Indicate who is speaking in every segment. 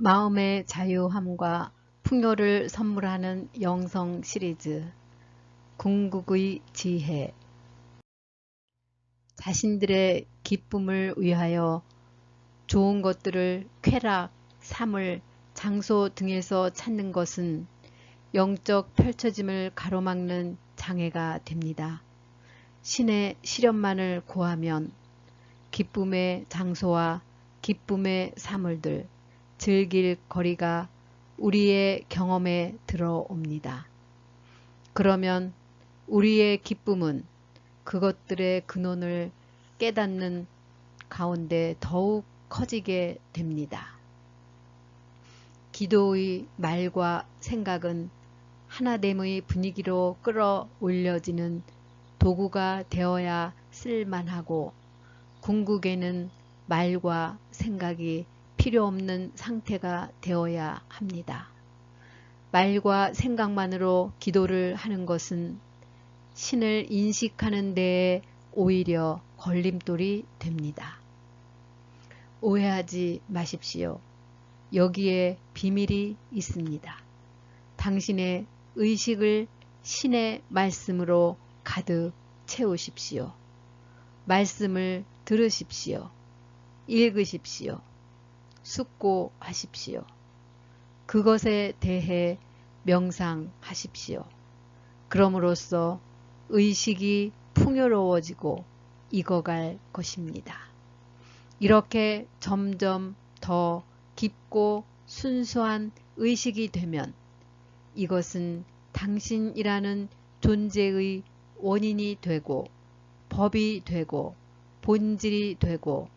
Speaker 1: 마음의 자유함과 풍요를 선물하는 영성 시리즈 궁극의 지혜. 자신들의 기쁨을 위하여 좋은 것들을 쾌락, 사물, 장소 등에서 찾는 것은 영적 펼쳐짐을 가로막는 장애가 됩니다. 신의 실현만을 고하면 기쁨의 장소와 기쁨의 사물들, 즐길 거리가 우리의 경험에 들어옵니다. 그러면 우리의 기쁨은 그것들의 근원을 깨닫는 가운데 더욱 커지게 됩니다. 기도의 말과 생각은 하나됨의 분위기로 끌어올려지는 도구가 되어야 쓸만하고, 궁극에는 말과 생각이 필요 없는 상태가 되어야 합니다. 말과 생각만으로 기도를 하는 것은 신을 인식하는 데에 오히려 걸림돌이 됩니다. 오해하지 마십시오. 여기에 비밀이 있습니다. 당신의 의식을 신의 말씀으로 가득 채우십시오. 말씀을 들으십시오. 읽으십시오. 숙고하십시오. 그것에 대해 명상하십시오. 그럼으로써 의식이 풍요로워지고 익어갈 것입니다. 이렇게 점점 더 깊고 순수한 의식이 되면 이것은 당신이라는 존재의 원인이 되고 법이 되고 본질이 되고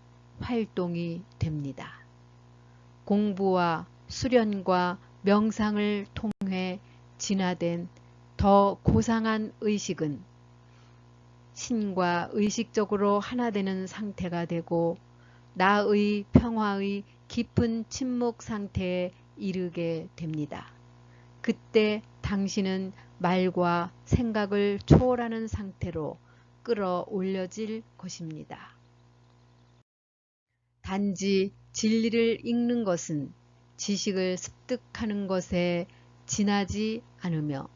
Speaker 1: 활동이 됩니다. 공부와 수련과 명상을 통해 진화된 더 고상한 의식은 신과 의식적으로 하나 되는 상태가 되고 나의 평화의 깊은 침묵 상태에 이르게 됩니다. 그때 당신은 말과 생각을 초월하는 상태로 끌어올려질 것입니다. 단지 진리를 읽는 것은 지식을 습득하는 것에 지나지 않으며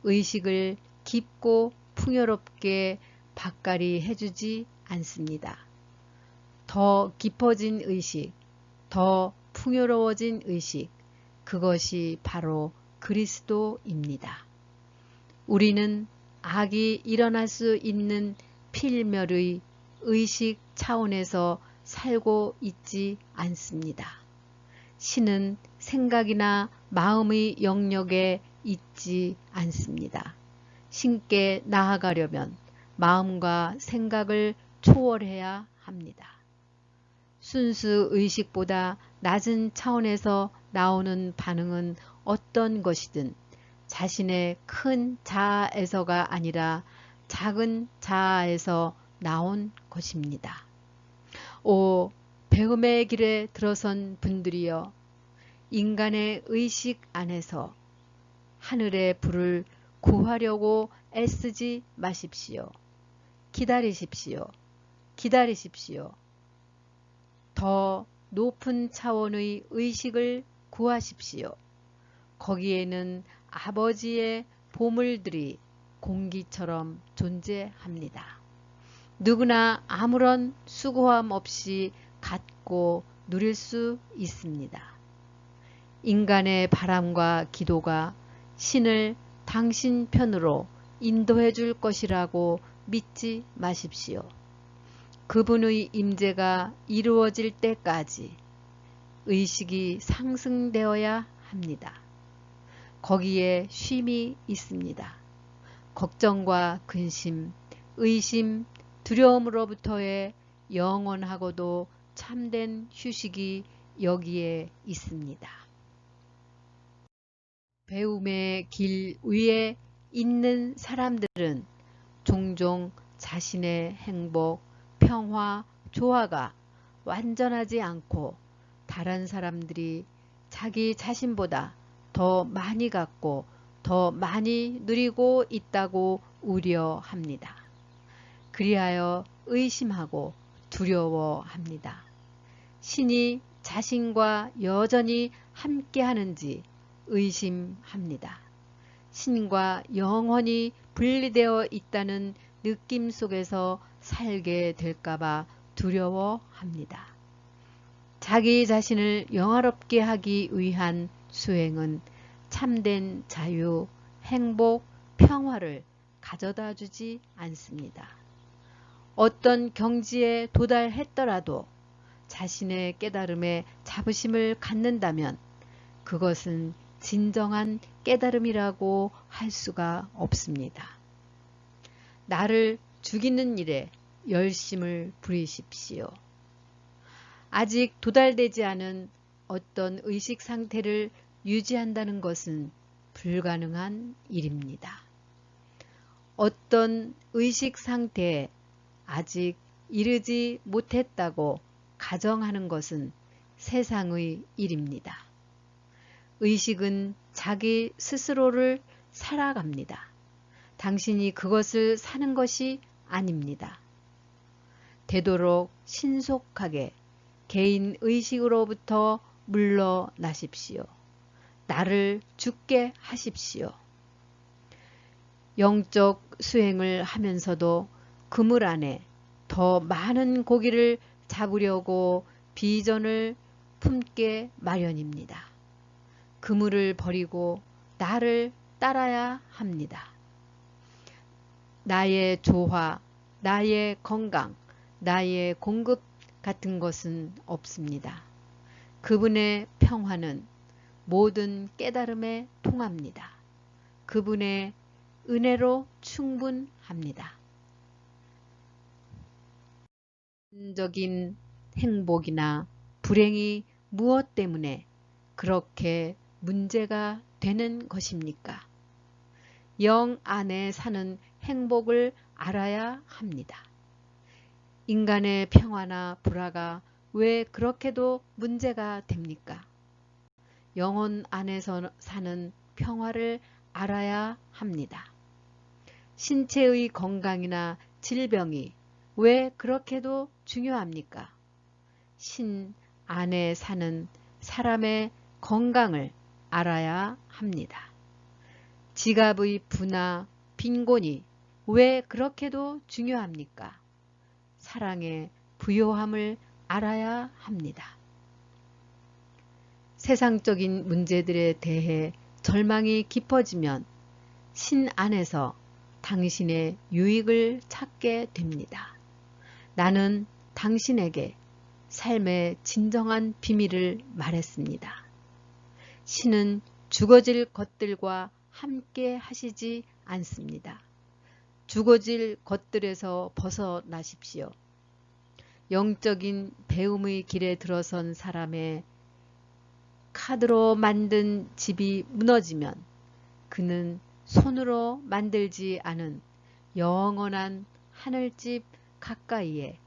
Speaker 1: 의식을 깊고 풍요롭게 바까리 해주지 않습니다. 더 깊어진 의식, 더 풍요로워진 의식, 그것이 바로 그리스도입니다. 우리는 악이 일어날 수 있는 필멸의 의식 차원에서 살고 있지 않습니다. 신은 생각이나 마음의 영역에 있지 않습니다. 신께 나아가려면 마음과 생각을 초월해야 합니다. 순수 의식보다 낮은 차원에서 나오는 반응은 어떤 것이든 자신의 큰 자아에서가 아니라 작은 자아에서 나온 것입니다. 오 배움의 길에 들어선 분들이여, 인간의 의식 안에서 하늘의 불을 구하려고 애쓰지 마십시오. 기다리십시오. 기다리십시오. 더 높은 차원의 의식을 구하십시오. 거기에는 아버지의 보물들이 공기처럼 존재합니다. 누구나 아무런 수고함 없이 갖고 누릴 수 있습니다. 인간의 바람과 기도가 신을 당신 편으로 인도해 줄 것이라고 믿지 마십시오. 그분의 임재가 이루어질 때까지 의식이 상승되어야 합니다. 거기에 쉼이 있습니다. 걱정과 근심, 의심, 두려움으로부터의 영원하고도 참된 휴식이 여기에 있습니다. 배움의 길 위에 있는 사람들은 종종 자신의 행복, 평화, 조화가 완전하지 않고 다른 사람들이 자기 자신보다 더 많이 갖고 더 많이 누리고 있다고 우려합니다. 그리하여 의심하고 두려워합니다. 신이 자신과 여전히 함께하는지 의심합니다. 신과 영원히 분리되어 있다는 느낌 속에서 살게 될까봐 두려워합니다. 자기 자신을 영화롭게 하기 위한 수행은 참된 자유, 행복, 평화를 가져다 주지 않습니다. 어떤 경지에 도달했더라도 자신의 깨달음에 자부심을 갖는다면 그것은 진정한 깨달음이라고 할 수가 없습니다. 나를 죽이는 일에 열심을 부리십시오. 아직 도달되지 않은 어떤 의식 상태를 유지한다는 것은 불가능한 일입니다. 어떤 의식 상태에 아직 이르지 못했다고 가정하는 것은 세상의 일입니다. 의식은 자기 스스로를 살아갑니다. 당신이 그것을 사는 것이 아닙니다. 되도록 신속하게 개인 의식으로부터 물러나십시오. 나를 죽게 하십시오. 영적 수행을 하면서도 그물 안에 더 많은 고기를 잡으려고 비전을 품게 마련입니다. 그물을 버리고 나를 따라야 합니다. 나의 조화, 나의 건강, 나의 공급 같은 것은 없습니다. 그분의 평화는 모든 깨달음에 통합니다. 그분의 은혜로 충분합니다. 적인 행복이나 불행이 무엇 때문에 그렇게 문제가 되는 것입니까? 영 안에 사는 행복을 알아야 합니다. 인간의 평화나 불화가 왜 그렇게도 문제가 됩니까? 영혼 안에서 사는 평화를 알아야 합니다. 신체의 건강이나 질병이 왜 그렇게도 중요합니까? 신 안에 사는 사람의 건강을 알아야 합니다. 지갑의 부나 빈곤이 왜 그렇게도 중요합니까? 사랑의 부요함을 알아야 합니다. 세상적인 문제들에 대해 절망이 깊어지면 신 안에서 당신의 유익을 찾게 됩니다. 나는 당신에게 삶의 진정한 비밀을 말했습니다. 신은 죽어질 것들과 함께 하시지 않습니다. 죽어질 것들에서 벗어나십시오. 영적인 배움의 길에 들어선 사람의 카드로 만든 집이 무너지면 그는 손으로 만들지 않은 영원한 하늘집 가까이에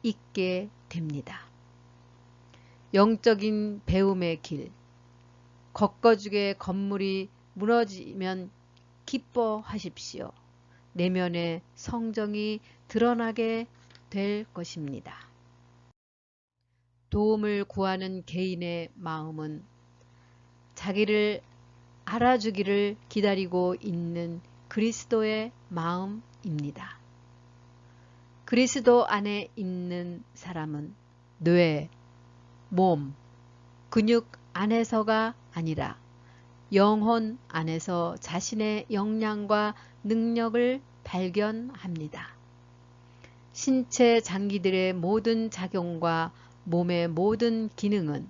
Speaker 1: 있게 됩니다. 영적인 배움의 길, 걷거죽의 건물이 무너지면 기뻐하십시오. 내면의 성정이 드러나게 될 것입니다. 도움을 구하는 개인의 마음은 자기를 알아주기를 기다리고 있는 그리스도의 마음입니다. 그리스도 안에 있는 사람은 뇌, 몸, 근육 안에서가 아니라 영혼 안에서 자신의 역량과 능력을 발견합니다. 신체 장기들의 모든 작용과 몸의 모든 기능은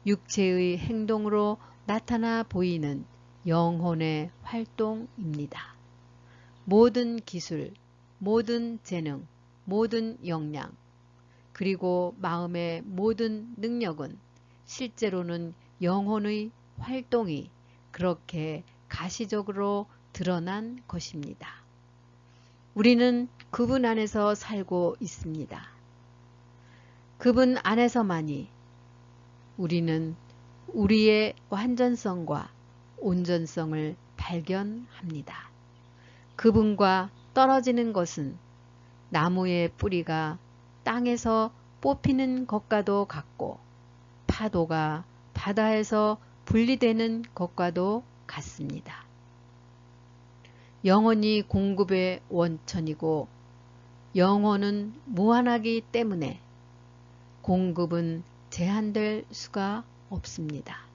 Speaker 1: 육체의 행동으로 나타나 보이는 영혼의 활동입니다. 모든 기술, 모든 재능, 모든 역량, 그리고 마음의 모든 능력은 실제로는 영혼의 활동이 그렇게 가시적으로 드러난 것입니다. 우리는 그분 안에서 살고 있습니다. 그분 안에서만이 우리는 우리의 완전성과 온전성을 발견합니다. 그분과 떨어지는 것은 나무의 뿌리가 땅에서 뽑히는 것과도 같고 파도가 바다에서 분리되는 것과도 같습니다. 영혼이 공급의 원천이고 영혼은 무한하기 때문에 공급은 제한될 수가 없습니다.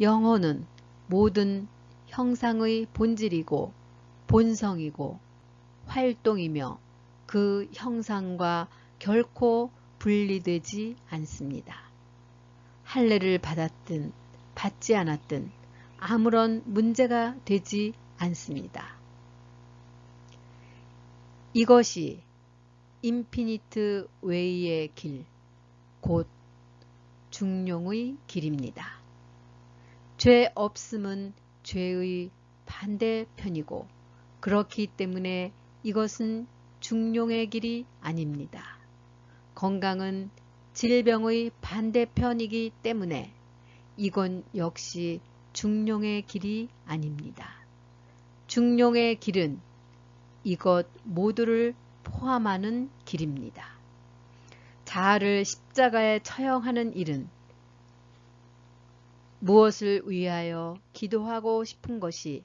Speaker 1: 영혼은 모든 형상의 본질이고 본성이고 활동이며 그 형상과 결코 분리되지 않습니다. 할례를 받았든 받지 않았든 아무런 문제가 되지 않습니다. 이것이 인피니트 웨이의 길, 곧 중용의 길입니다. 죄 없음은 죄의 반대편이고 그렇기 때문에 이것은 중용의 길이 아닙니다. 건강은 질병의 반대편이기 때문에 이건 역시 중용의 길이 아닙니다. 중용의 길은 이것 모두를 포함하는 길입니다. 자아를 십자가에 처형하는 일은 무엇을 위하여 기도하고 싶은 것이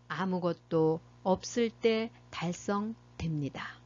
Speaker 1: 아무것도 없을 때 달성됩니다.